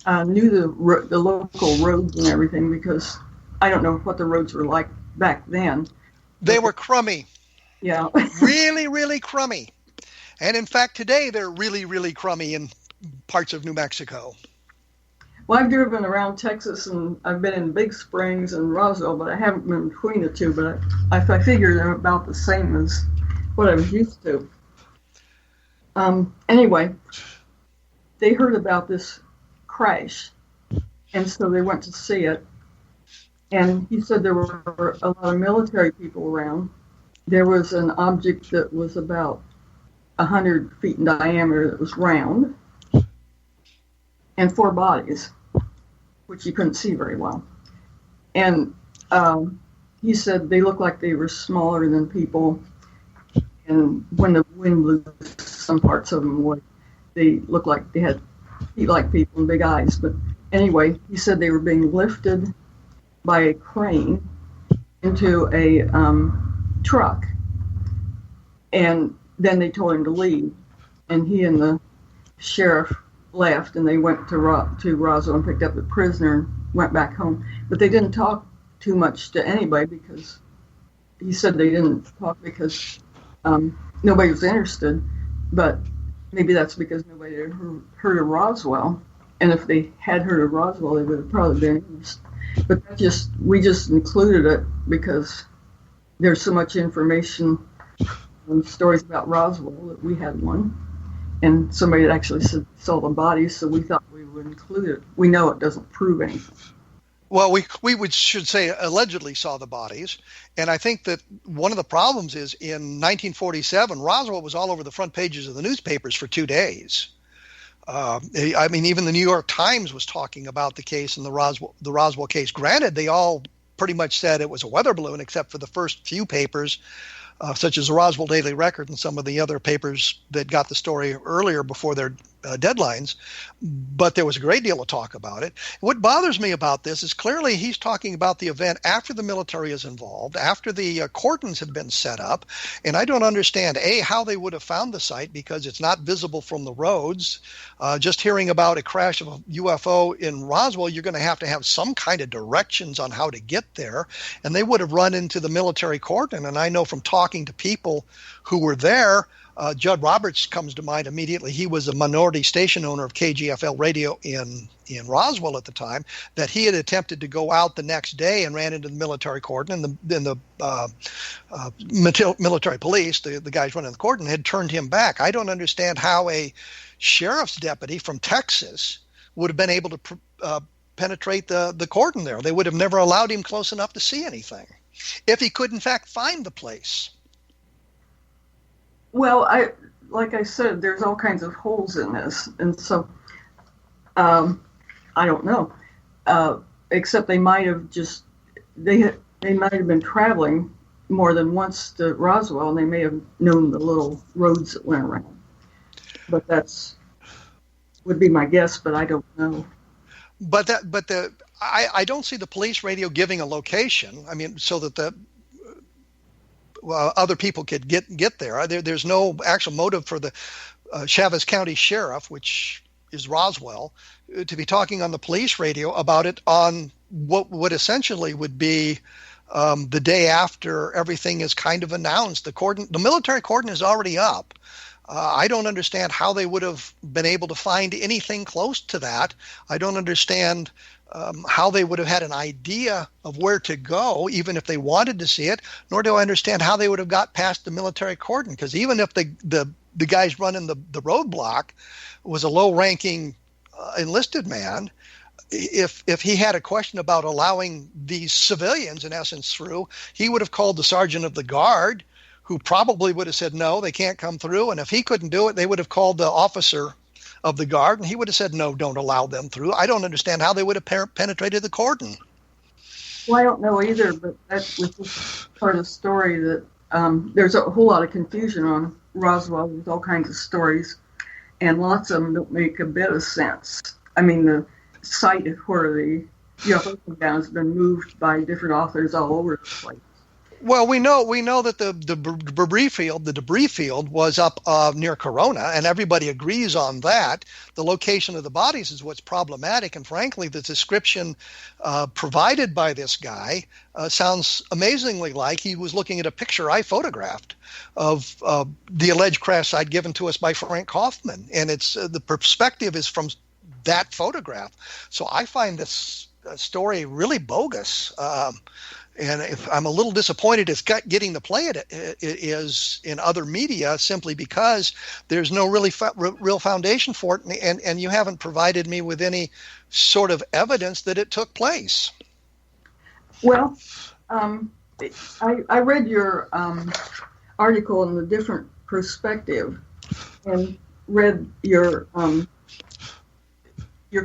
knew the local roads and everything, because I don't know what the roads were like back then.
They were crummy.
Yeah.
Really, really crummy. And in fact, today they're really, really crummy in parts of New Mexico.
Well, I've driven around Texas, and I've been in Big Springs and Roswell, but I haven't been between the two. But I figure they're about the same as what I'm used to. Anyway, they heard about this crash, and so they went to see it. And he said there were a lot of military people around. There was an object that was about 100 feet in diameter that was round, and 4 bodies, which you couldn't see very well. And he said they looked like they were smaller than people, and when the wind blew some parts of them away, they looked like they had feet like people and big eyes. But anyway, he said they were being lifted by a crane into a truck, and then they told him to leave, and he and the sheriff left, and they went to Roswell and picked up the prisoner and went back home. But they didn't talk too much to anybody, because he said they didn't talk because nobody was interested. But maybe that's because nobody had heard of Roswell, and if they had heard of Roswell, they would have probably been interested. But we just included it because there's so much information and stories about Roswell that we had one, and somebody had actually saw the bodies, so we thought we would include it. We know it doesn't prove anything.
Well, we should say allegedly saw the bodies, and I think that one of the problems is in 1947, Roswell was all over the front pages of the newspapers for 2 days. I mean, even the New York Times was talking about the case and the Roswell case. Granted, they all pretty much said it was a weather balloon, except for the first few papers, such as the Roswell Daily Record and some of the other papers that got the story earlier before their deadlines. But there was a great deal of talk about it. What bothers me about this is clearly he's talking about the event after the military is involved, after the cordons have been set up. And I don't understand, A, how they would have found the site, because it's not visible from the roads. Just hearing about a crash of a UFO in Roswell, you're going to have some kind of directions on how to get there. And they would have run into the military cordon. And I know from talking to people who were there, Judd Roberts comes to mind immediately. He was a minority station owner of KGFL radio in Roswell at the time, that he had attempted to go out the next day and ran into the military cordon, and the military police, the guys running the cordon, had turned him back. I don't understand how a sheriff's deputy from Texas would have been able to penetrate the cordon there. They would have never allowed him close enough to see anything, if he could in fact find the place.
Well, like I said, there's all kinds of holes in this, and so I don't know. Except they might have they might have been traveling more than once to Roswell, and they may have known the little roads that went around. But would be my guess, but I don't know.
I don't see the police radio giving a location. I mean, so that other people could get there. There's no actual motive for the Chavez County Sheriff, which is Roswell, to be talking on the police radio about it on what essentially would be the day after everything is kind of announced. The military cordon is already up. I don't understand how they would have been able to find anything close to that. I don't understand how they would have had an idea of where to go, even if they wanted to see it, nor do I understand how they would have got past the military cordon. Because even if the guys running the roadblock was a low-ranking enlisted man, if he had a question about allowing these civilians, in essence, through, he would have called the sergeant of the guard, who probably would have said, no, they can't come through. And if he couldn't do it, they would have called the officer of the guard, and he would have said, no, don't allow them through. I don't understand how they would have penetrated the cordon.
Well, I don't know either, but that was just part of the story that there's a whole lot of confusion on Roswell with all kinds of stories, and lots of them don't make a bit of sense. I mean, the site where the UFO came down has been moved by different authors all over the place.
Well, we know that the debris field was up near Corona, and everybody agrees on that. The location of the bodies is what's problematic, and frankly, the description provided by this guy sounds amazingly like he was looking at a picture I photographed of the alleged crash site given to us by Frank Kaufman, and it's the perspective is from that photograph. So I find this story really bogus. And if I'm a little disappointed it's getting the play it is in other media, simply because there's no real foundation for it, and you haven't provided me with any sort of evidence that it took place.
Well, I read your article in a different perspective and read your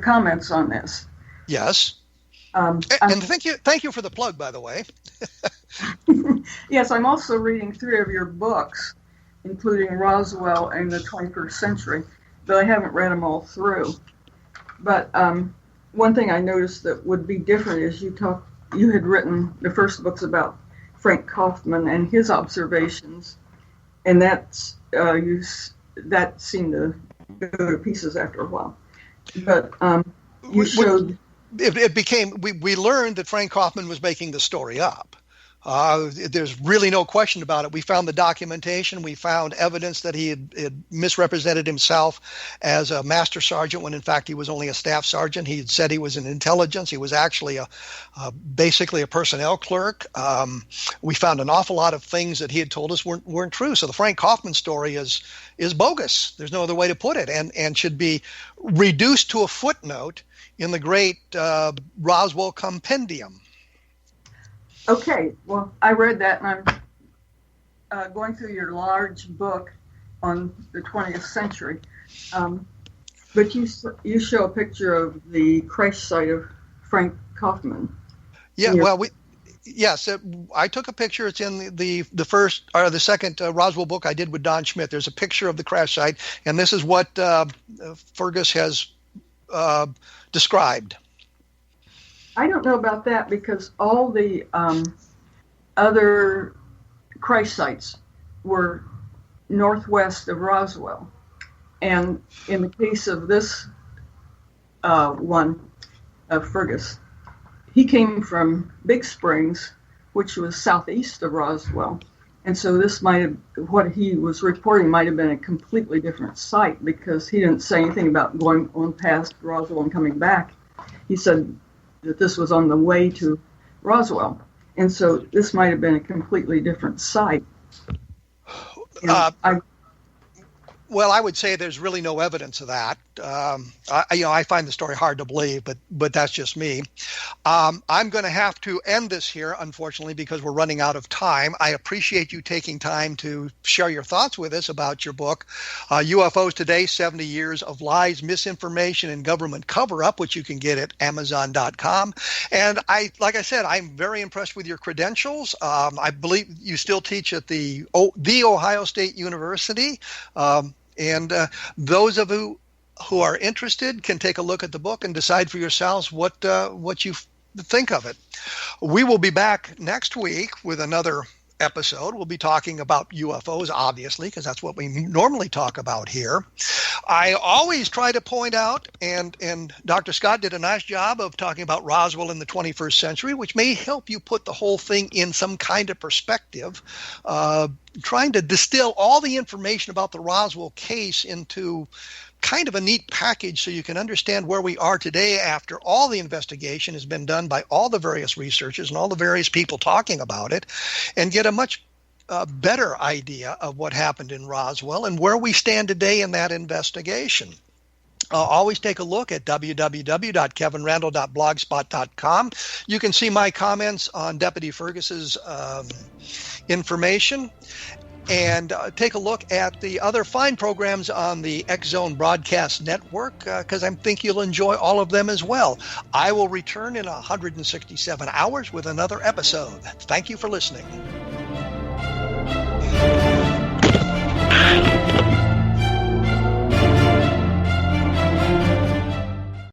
comments on this.
Yes. And thank you for the plug, by the way.
Yes, I'm also reading 3 of your books, including Roswell and the 21st Century, but I haven't read them all through. But one thing I noticed that would be different is you had written the first books about Frank Kaufman and his observations, and that seemed to go to pieces after a while. But you showed...
It became, we learned that Frank Kaufman was making the story up. There's really no question about it. We found the documentation. We found evidence that he had misrepresented himself as a master sergeant when in fact he was only a staff sergeant. He had said he was in intelligence. He was actually basically a personnel clerk. We found an awful lot of things that he had told us weren't true. So the Frank Kaufman story is bogus. There's no other way to put it, and should be reduced to a footnote in the great Roswell Compendium.
Okay, well, I read that, and I'm going through your large book on the 20th century. But you show a picture of the crash site of Frank Kaufman.
Yeah, well, I took a picture. It's in the first or the second Roswell book I did with Don Schmidt. There's a picture of the crash site, and this is what Fergus has described.
I don't know about that, because all the other crash sites were northwest of Roswell. And in the case of this one, Fergus, he came from Big Springs, which was southeast of Roswell. And so this what he was reporting might have been a completely different site, because he didn't say anything about going on past Roswell and coming back. He said that this was on the way to Roswell. And so this might have been a completely different site.
Well, I would say there's really no evidence of that. I find the story hard to believe, but that's just me. I'm going to have to end this here, unfortunately, because we're running out of time. I appreciate you taking time to share your thoughts with us about your book, UFOs Today, 70 Years of Lies, Misinformation, and Government Cover-Up, which you can get at Amazon.com. And like I said, I'm very impressed with your credentials. I believe you still teach at the Ohio State University. And those of you who are interested can take a look at the book and decide for yourselves what you think of it. We will be back next week with another episode. We'll be talking about UFOs, obviously, because that's what we normally talk about here. I always try to point out, and Dr. Scott did a nice job of talking about Roswell in the 21st century, which may help you put the whole thing in some kind of perspective, trying to distill all the information about the Roswell case into kind of a neat package so you can understand where we are today after all the investigation has been done by all the various researchers and all the various people talking about it, and get a much better idea of what happened in Roswell and where we stand today in that investigation. Always take a look at www.kevinrandle.blogspot.com. You can see my comments on Deputy Fergus's information, and take a look at the other fine programs on the X-Zone Broadcast Network, because I think you'll enjoy all of them as well. I will return in 167 hours with another episode. Thank you for listening.